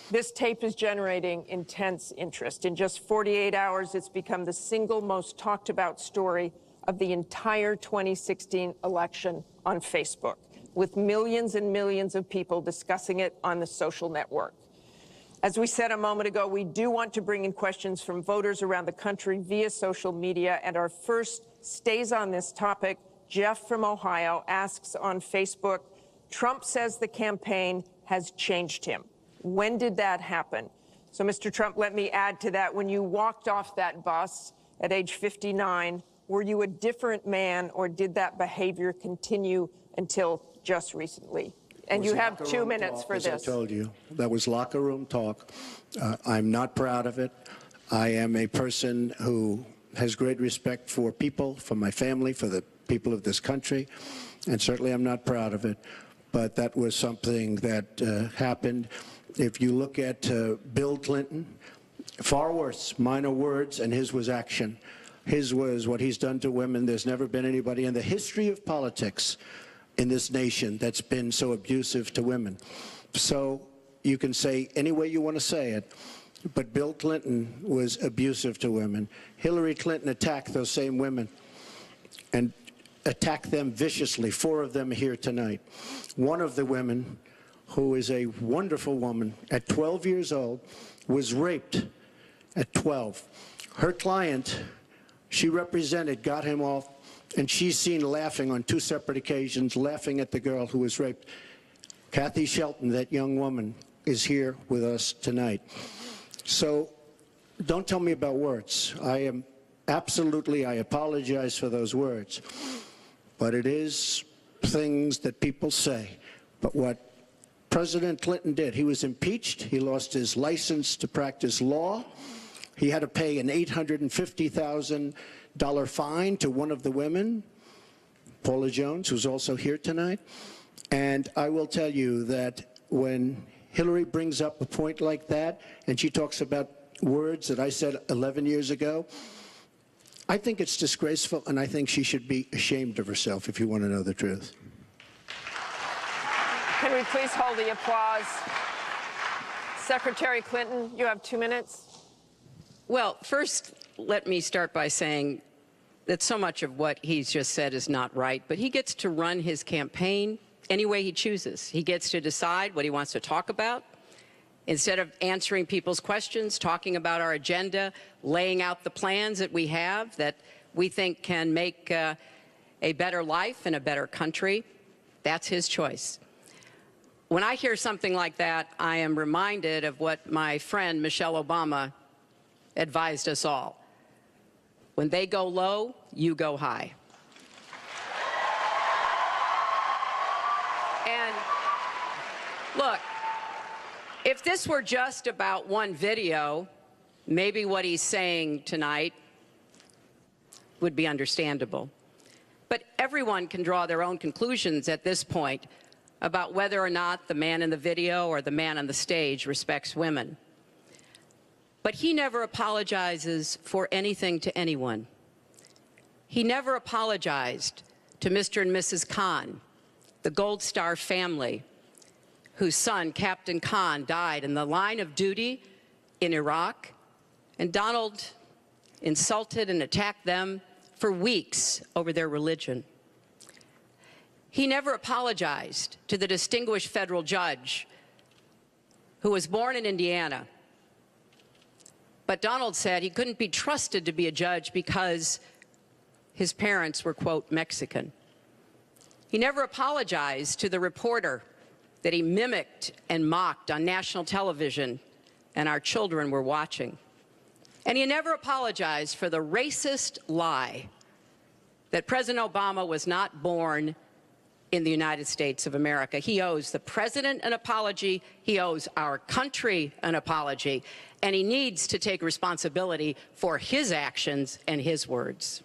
This tape is generating intense interest. In just 48 hours, it's become the single most talked about story of the entire 2016 election on Facebook, with millions and millions of people discussing it on the social network. As we said a moment ago, we do want to bring in questions from voters around the country via social media, and our first stays on this topic. Jeff from Ohio asks on Facebook, Trump says the campaign has changed him. When did that happen? So, Mr. Trump, let me add to that. When you walked off that bus at age 59, were you a different man, or did that behavior continue until just recently? And you have 2 minutes for this. As I told you, that was locker room talk. I'm not proud of it. I am a person who has great respect for people, for my family, for the people of this country, and certainly I'm not proud of it. But that was something that happened. If you look at Bill Clinton, far worse, minor words, and his was action. His was what he's done to women. There's never been anybody in the history of politics in this nation that's been so abusive to women. So you can say any way you want to say it, but Bill Clinton was abusive to women. Hillary Clinton attacked those same women and attacked them viciously. 4 of them here tonight. One of the women, who is a wonderful woman, at 12 years old, was raped at 12. Her client, she represented, got him off, and she's seen laughing on 2 separate occasions, laughing at the girl who was raped. Kathy Shelton, that young woman, is here with us tonight. So don't tell me about words. I apologize for those words. But it is things that people say. But what President Clinton did, he was impeached. He lost his license to practice law. He had to pay an $850,000 fine to one of the women, Paula Jones, who's also here tonight. And I will tell you that when Hillary brings up a point like that, and she talks about words that I said 11 years ago, I think it's disgraceful, and I think she should be ashamed of herself, if you want to know the truth. Can we please hold the applause? Secretary Clinton, you have 2 minutes. Well, first, let me start by saying that so much of what he's just said is not right, but he gets to run his campaign any way he chooses. He gets to decide what he wants to talk about. Instead of answering people's questions, talking about our agenda, laying out the plans that we have that we think can make a better life and a better country, that's his choice. When I hear something like that, I am reminded of what my friend Michelle Obama advised us all. When they go low, you go high. And look, if this were just about one video, maybe what he's saying tonight would be understandable. But everyone can draw their own conclusions at this point about whether or not the man in the video or the man on the stage respects women. But he never apologizes for anything to anyone. He never apologized to Mr. and Mrs. Khan, the Gold Star family, whose son, Captain Khan, died in the line of duty in Iraq, and Donald insulted and attacked them for weeks over their religion. He never apologized to the distinguished federal judge who was born in Indiana. But Donald said he couldn't be trusted to be a judge because his parents were, quote, Mexican. He never apologized to the reporter that he mimicked and mocked on national television, and our children were watching. And he never apologized for the racist lie that President Obama was not born in the United States of America. He owes the president an apology, he owes our country an apology, and he needs to take responsibility for his actions and his words.